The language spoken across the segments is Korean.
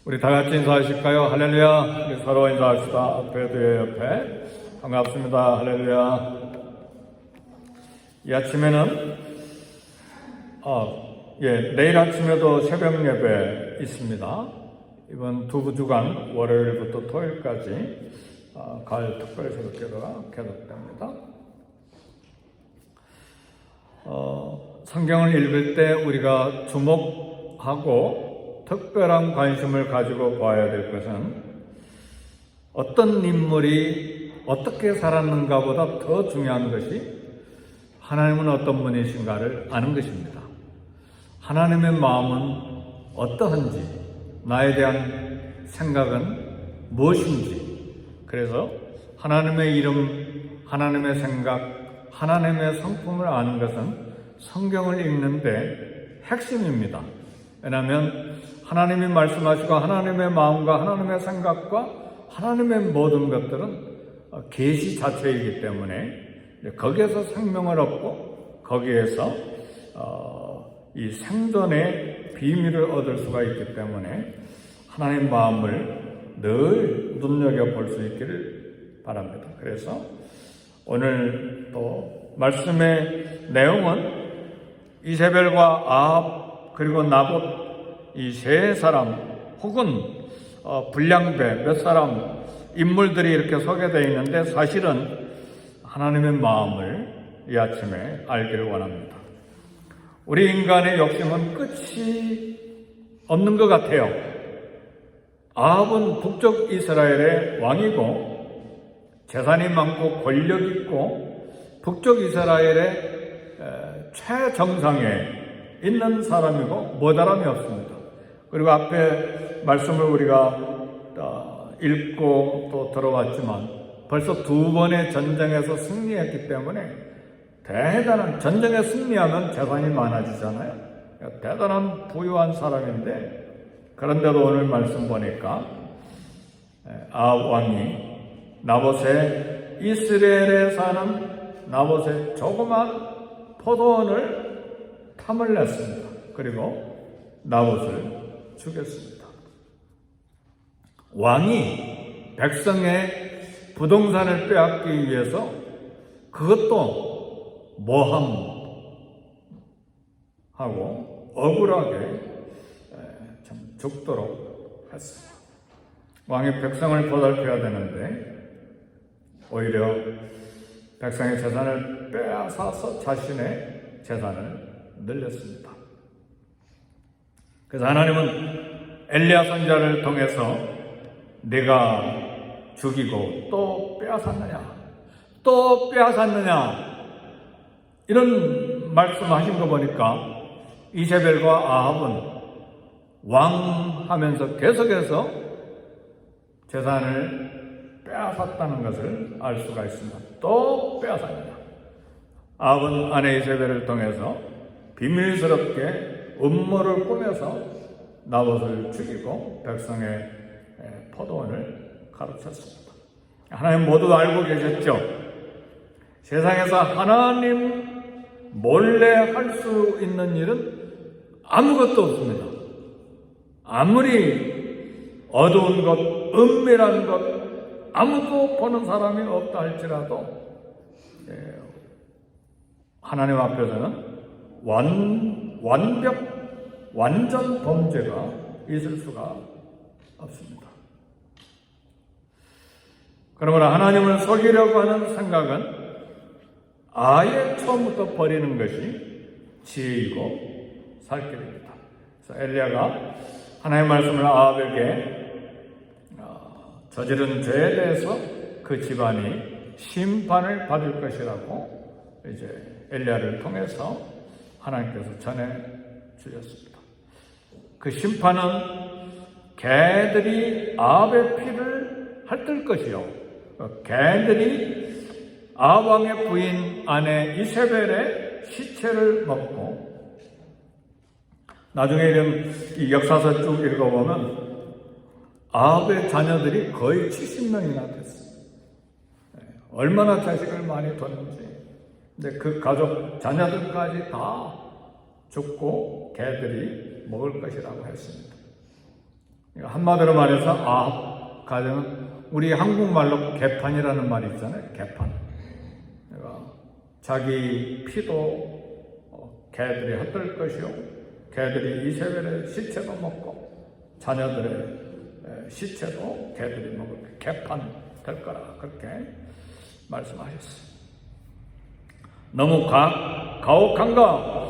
우리 다 같이 인사하실까요? 할렐루야. 우리 서로 인사합시다. 앞에 뒤에 옆에. 반갑습니다. 할렐루야. 이 아침에는 내일 아침에도 새벽 예배 있습니다. 이번 두 주간 월요일부터 토요일까지 가을 특별 새벽 예배가 계속됩니다. 성경을 읽을 때 우리가 주목하고 특별한 관심을 가지고 봐야 될 것은 어떤 인물이 어떻게 살았는가 보다 더 중요한 것이 하나님은 어떤 분이신가를 아는 것입니다. 하나님의 마음은 어떠한지, 나에 대한 생각은 무엇인지, 그래서 하나님의 이름, 하나님의 생각, 하나님의 성품을 아는 것은 성경을 읽는데 핵심입니다. 왜냐하면 하나님이 말씀하시고 하나님의 마음과 하나님의 생각과 하나님의 모든 것들은 계시 자체이기 때문에 거기에서 생명을 얻고 거기에서 이 생존의 비밀을 얻을 수가 있기 때문에 하나님의 마음을 늘 눈여겨볼 수 있기를 바랍니다. 그래서 오늘 또 말씀의 내용은 이세벨과 아합 그리고 나봇 이 세 사람 혹은 불량배 몇 사람 인물들이 이렇게 소개되어 있는데 사실은 하나님의 마음을 이 아침에 알기를 원합니다. 우리 인간의 욕심은 끝이 없는 것 같아요. 아합은 북쪽 이스라엘의 왕이고 재산이 많고 권력 있고 북쪽 이스라엘의 최정상에 있는 사람이고 모자람이 없습니다. 그리고 앞에 말씀을 우리가 읽고 또 들어왔지만 벌써 두 번의 전쟁에서 승리했기 때문에 대단한, 전쟁에 승리하면 재산이 많아지잖아요. 대단한 부유한 사람인데, 그런데도 오늘 말씀 보니까 아합 왕이 나봇의 이스라엘에 사는 나봇의 조그만 포도원을 탐을 냈습니다. 그리고 나봇을 죽였습니다. 왕이 백성의 부동산을 빼앗기 위해서 그것도 모함하고 억울하게 참 죽도록 했습니다. 왕이 백성을 보살펴야 되는데 오히려 백성의 재산을 빼앗아서 자신의 재산을 늘렸습니다. 그래서 하나님은 엘리야 선지자를 통해서 내가 죽이고 또 빼앗았느냐 이런 말씀하신 거 보니까 이세벨과 아합은 왕하면서 계속해서 재산을 빼앗았다는 것을 알 수가 있습니다. 또 빼앗았느냐. 아합은 아내 이세벨을 통해서 비밀스럽게 음모를 꾸며서 나봇을 죽이고 백성의 포도원을 가로챘습니다. 하나님 모두 알고 계셨죠? 세상에서 하나님 몰래 할 수 있는 일은 아무것도 없습니다. 아무리 어두운 것, 은밀한 것, 아무도 보는 사람이 없다 할지라도 하나님 앞에서는 완전 범죄가 있을 수가 없습니다. 그러므로 하나님을 속이려고 하는 생각은 아예 처음부터 버리는 것이 지혜이고 살 길입니다. 그래서 엘리야가 하나님의 말씀을 아합에게 저지른 죄에 대해서 그 집안이 심판을 받을 것이라고 이제 엘리야를 통해서 하나님께서 전해 주셨습니다. 그 심판은 개들이 아합의 피를 핥을 것이요, 개들이 아합 왕의 부인 아내 이세벨의 시체를 먹고, 나중에 이런 이 역사서 쭉 읽어보면 아합의 자녀들이 거의 70명이나 됐어요. 얼마나 자식을 많이 뒀는지. 근데 그 가족 자녀들까지 다 죽고 개들이 먹을 것이라고 했습니다. 한마디로 말해서 아합 가정은 우리 한국말로 개판이라는 말이 있잖아요. 개판. 자기 피도 개들이 헛될 것이요, 개들이 이세벨의 시체도 먹고 자녀들의 시체도 개들이 먹을 개판 될 거라 그렇게 말씀하셨어요. 너무 가혹한가?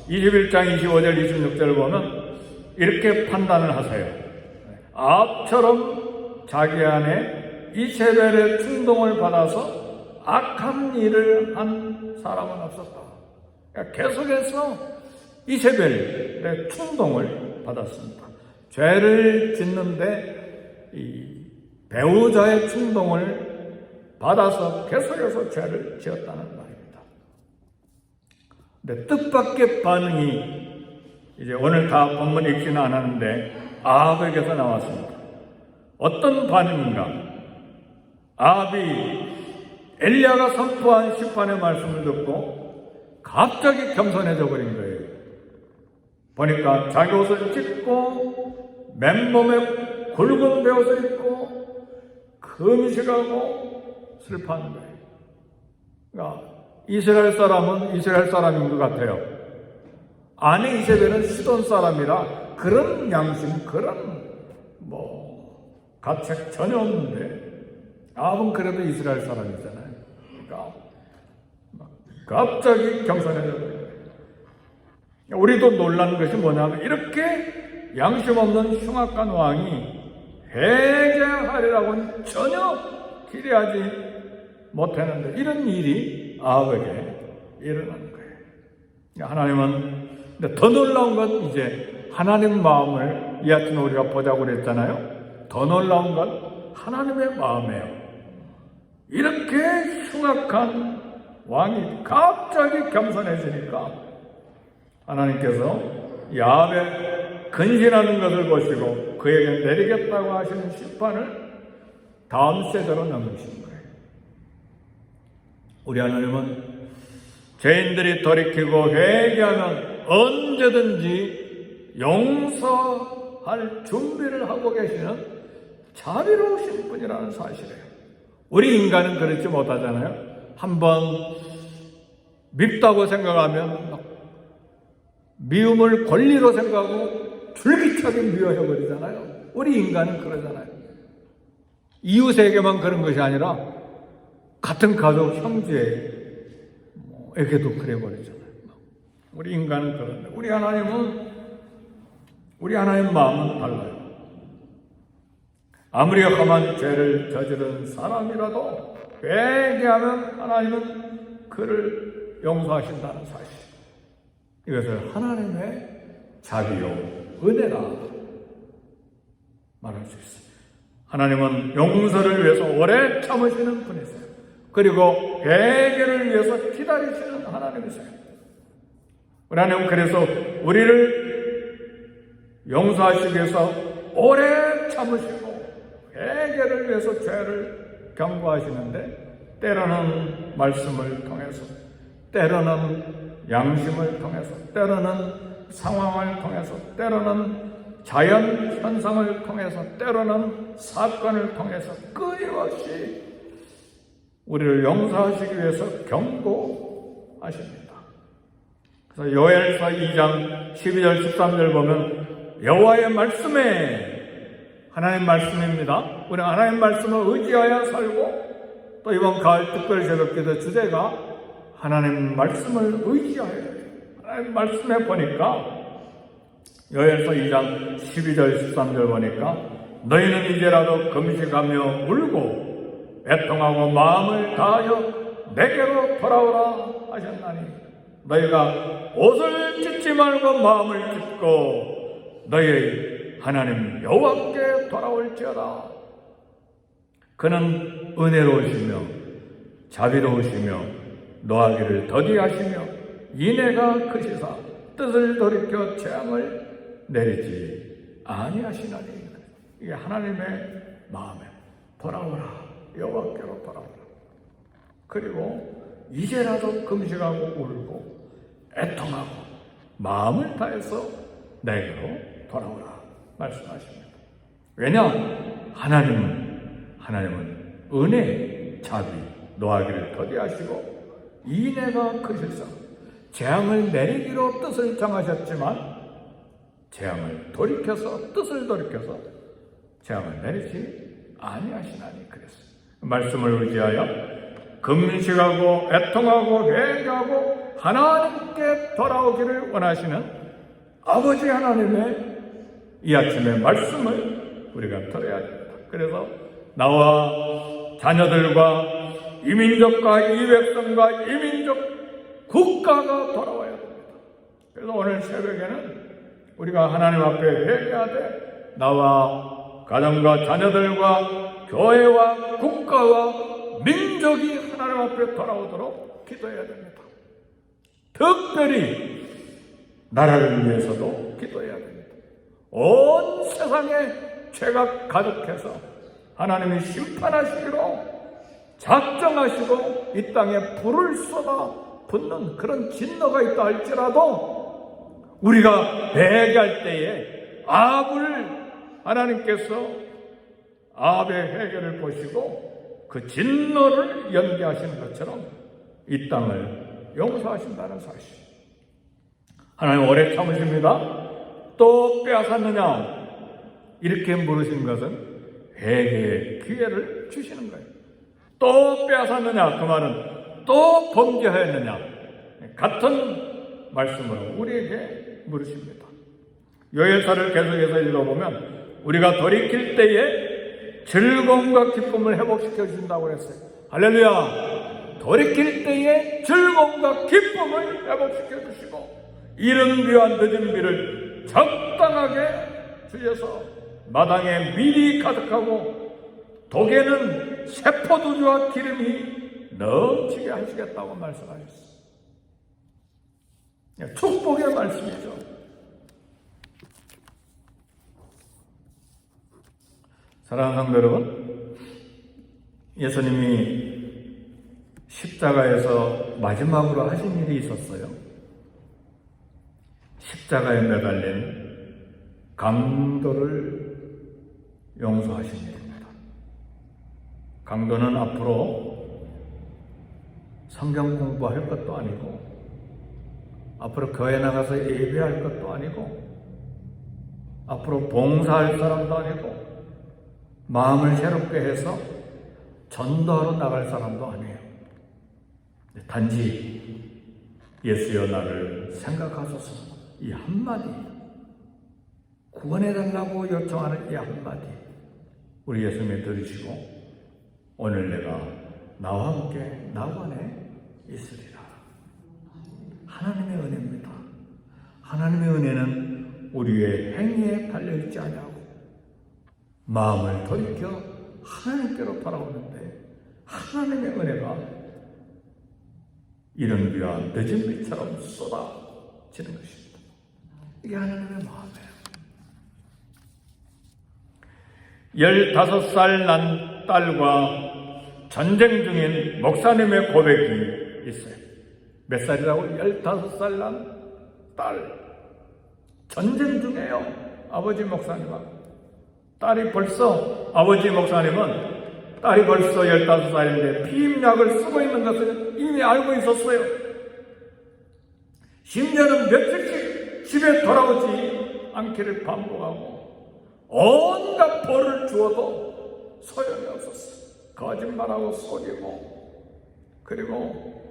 21장 25절 26절을 보면 이렇게 판단을 하세요. 아합처럼 자기 안에 이세벨의 충동을 받아서 악한 일을 한 사람은 없었다. 그러니까 계속해서 이세벨의 충동을 받았습니다. 죄를 짓는데 이 배우자의 충동을 받아서 계속해서 죄를 지었다는 말입니다. 근데 뜻밖의 반응이 이제 오늘 다 본문 읽지는 않았는데 아합에게서 나왔습니다. 어떤 반응인가? 아합이 엘리야가 선포한 심판의 말씀을 듣고 갑자기 겸손해져 버린 거예요. 보니까 자기 옷을 찢고 맨몸에 굵은 베옷을 입고 금식하고 슬퍼하는 거예요. 그러니까 이스라엘 사람은 이스라엘 사람인 것 같아요. 아내 이세벨은 시돈 사람이라 그런 양심, 그런 가책 전혀 없는데 아합은 그래도 이스라엘 사람이잖아요. 그러니까 갑자기 겸손해져 버린 거예요. 우리도 놀라는 것이 뭐냐면 이렇게 양심 없는 흉악한 왕이 회개하리라고는 전혀 기대하지 못했는데 이런 일이 아합에게 일어나는 거예요. 하나님은 더 놀라운 건 이제 하나님 마음을 이 아침에 우리가 보자고 그랬잖아요. 더 놀라운 건 하나님의 마음이에요. 이렇게 흉악한 왕이 갑자기 겸손해지니까 하나님께서 아합의 근신하는 것을 보시고 그에게 내리겠다고 하시는 심판을 다음 세대로 넘기신 거예요. 우리 하나님은 죄인들이 돌이키고 회개하면 언제든지 용서할 준비를 하고 계시는 자비로우신 분이라는 사실이에요. 우리 인간은 그렇지 못하잖아요. 한번 밉다고 생각하면 미움을 권리로 생각하고 줄기차게 미워해버리잖아요. 우리 인간은 그러잖아요. 이웃에게만 그런 것이 아니라 같은 가족 형제에게도 그래버리잖아요. 우리 인간은 그런데 우리 하나님 마음은 달라요. 아무리 험한 죄를 저지른 사람이라도 회개하면 하나님은 그를 용서하신다는 사실. 이것을 하나님의 자비요 은혜라 말할 수 있습니다. 하나님은 용서를 위해서 오래 참으시는 분이세요. 그리고 회개를 위해서 기다리시는 하나님이세요. 우리 하나님은 그래서 우리를 용서하시기 위해서 오래 참으시고 회개를 위해서 죄를 경고하시는데 때로는 말씀을 통해서, 때로는 양심을 통해서, 때로는 상황을 통해서, 때로는 자연 현상을 통해서, 때로는 사건을 통해서 끊임없이 우리를 용서하시기 위해서 경고하십니다. 그래서 요엘서 2장 12절 13절 보면 여호와의 말씀에, 하나님 말씀입니다. 우리 하나님 말씀을 의지하여 살고, 또 이번 가을 특별 새벽기도 주제가 하나님 말씀을 의지하여, 하나님 말씀에 보니까 요엘서 2장 12절 13절 보니까 너희는 이제라도 금식하며 울고 애통하고 마음을 다하여 내게로 돌아오라 하셨나니 너희가 옷을 찢지 말고 마음을 찢고 너희의 하나님 여호와께 돌아올지어다. 그는 은혜로우시며 자비로우시며 노하기를 더디하시며 인애가 크시사 뜻을 돌이켜 재앙을 내리지 아니하시나니. 이게 하나님의 마음에 돌아오라, 여호와께로 돌아오라. 그리고 이제라도 금식하고 울고 애통하고 마음을 다해서 내게로 돌아오라 말씀하십니다. 왜냐? 하나님은 은혜, 자비, 노하기를 더디하시고 인애가 크실사 재앙을 내리기로 뜻을 정하셨지만 뜻을 돌이켜서 재앙을 내리지 아니하시나니 그랬어요. 말씀을 의지하여 금식하고 애통하고 회개하고 하나님께 돌아오기를 원하시는 아버지 하나님의 이 아침의 말씀을 우리가 들어야 됩니다. 그래서 나와 자녀들과 이민족과 이 백성과 이민족 국가가 돌아와야 됩니다. 그래서 오늘 새벽에는 우리가 하나님 앞에 회개하되 나와 가정과 자녀들과 교회와 국가와 민족이 하나님 앞에 돌아오도록 기도해야 됩니다. 특별히 나라를 위해서도 기도해야 됩니다. 온 세상에 죄가 가득해서 하나님이 심판하시기로 작정하시고 이 땅에 불을 쏟아 붓는 그런 진노가 있다 할지라도 우리가 회개할 때에 하나님께서 아합의 회개를 보시고 그 진노를 연기하시는 것처럼 이 땅을 용서하신다는 사실. 하나님 오래 참으십니다. 또 빼앗았느냐? 이렇게 물으신 것은 회개의 기회를 주시는 거예요. 또 빼앗았느냐? 그 말은 또 범죄하였느냐? 같은 말씀으로 우리에게 물으십니다. 요엘서를 계속해서 읽어보면 우리가 돌이킬 때에 즐거움과 기쁨을 회복시켜 주신다고 했어요. 할렐루야! 돌이킬 때에 즐거움과 기쁨을 회복시켜 주시고 이른 비와 늦은 비를 적당하게 주셔서 마당에 밀이 가득하고 독에는 세포두주와 기름이 넘치게 하시겠다고 말씀하셨어요. 축복의 말씀이죠. 사랑하는 성도 여러분, 예수님이 십자가에서 마지막으로 하신 일이 있었어요. 십자가에 매달린 강도를 용서하신 일입니다. 강도는 앞으로 성경 공부할 것도 아니고 앞으로 교회 나가서 예배할 것도 아니고 앞으로 봉사할 사람도 아니고 마음을 새롭게 해서 전도하러 나갈 사람도 아니에요. 단지 예수여 나를 생각하소서 이 한마디, 구원해달라고 요청하는 이 한마디 우리 예수님이 들으시고 오늘 내가 나와 함께 낙원에 있으리라. 하나님의 은혜입니다. 하나님의 은혜는 우리의 행위에 달려있지 아니하고 마음을 돌이켜 하나님께로 돌아오는데 하나님의 은혜가 이른 비와 늦은 비처럼 쏟아지는 것입니다. 이게 하나님의 마음이에요. 15살 난 딸과 전쟁 중인 목사님의 고백이 있어요. 몇 살이라고? 15살 난 딸. 전쟁 중이에요. 아버지 목사님하고. 아버지 목사님은 딸이 벌써 15살인데 피임약을 쓰고 있는 것을 이미 알고 있었어요. 심지어는 며칠씩 집에 돌아오지 않기를 반복하고 온갖 벌을 주어도 소용이 없었어요. 거짓말하고 속이고 그리고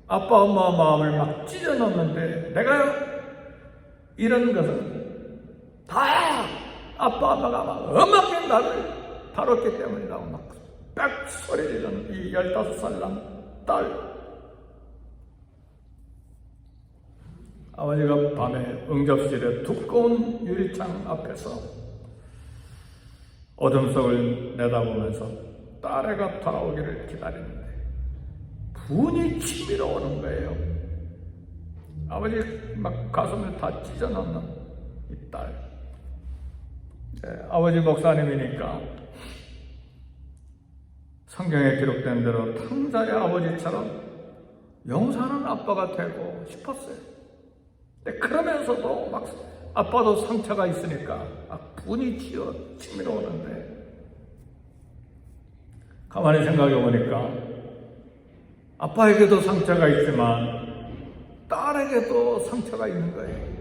아빠 엄마 마음을 막 찢어놓는데 내가 이런 것은 다 아빠 엄마가 막 엄하게 나를 다뤘기 때문이라고 막 빽 소리지르는 이 15살 난 딸. 아버지가 밤에 응접실에 두꺼운 유리창 앞에서 어둠 속을 내다보면서 딸애가 돌아오기를 기다리는데 분이 치밀어 오는 거예요. 아버지 막 가슴을 다 찢어놓는 이 딸. 아버지 목사님이니까 성경에 기록된 대로 탕자의 아버지처럼 용서하는 아빠가 되고 싶었어요. 그러면서도 막 아빠도 상처가 있으니까 분이 치밀어오는데, 가만히 생각해 보니까 아빠에게도 상처가 있지만 딸에게도 상처가 있는 거예요.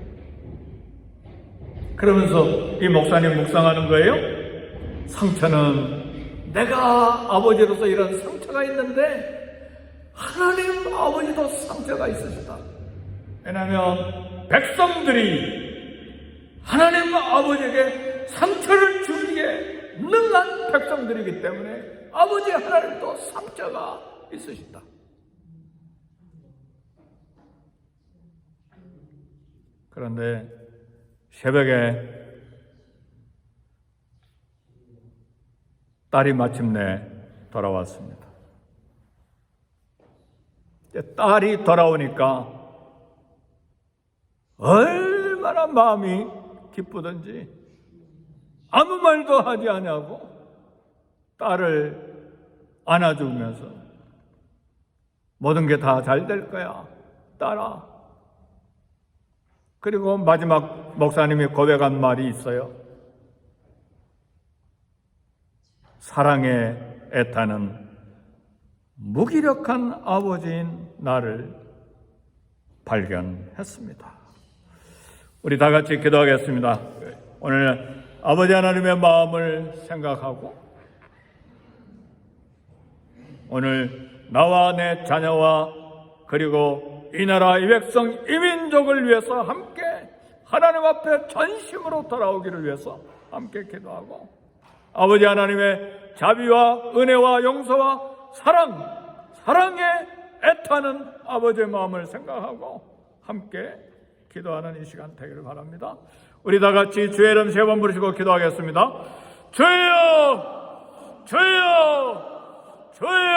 그러면서 이 목사님 묵상하는 거예요. 상처는, 내가 아버지로서 이런 상처가 있는데 하나님 아버지도 상처가 있으시다. 왜냐하면 백성들이 하나님 아버지에게 상처를 주기에 능한 백성들이기 때문에 아버지 하나님도 상처가 있으시다. 그런데 새벽에 딸이 마침내 돌아왔습니다. 딸이 돌아오니까 얼마나 마음이 기쁘던지 아무 말도 하지 않냐고 딸을 안아주면서 모든 게 다 잘 될 거야, 딸아. 그리고 마지막 목사님이 고백한 말이 있어요. 사랑에 애타는 무기력한 아버지인 나를 발견했습니다. 우리 다 같이 기도하겠습니다. 오늘 아버지 하나님의 마음을 생각하고 오늘 나와 내 자녀와 그리고 이 나라 이 백성 이 민족을 위해서 함께 하나님 앞에 전심으로 돌아오기를 위해서 함께 기도하고 아버지 하나님의 자비와 은혜와 용서와 사랑에 애타는 아버지의 마음을 생각하고 함께 기도하는 이 시간 되기를 바랍니다. 우리 다 같이 주의 이름 3번 부르시고 기도하겠습니다. 주여, 주여, 주여.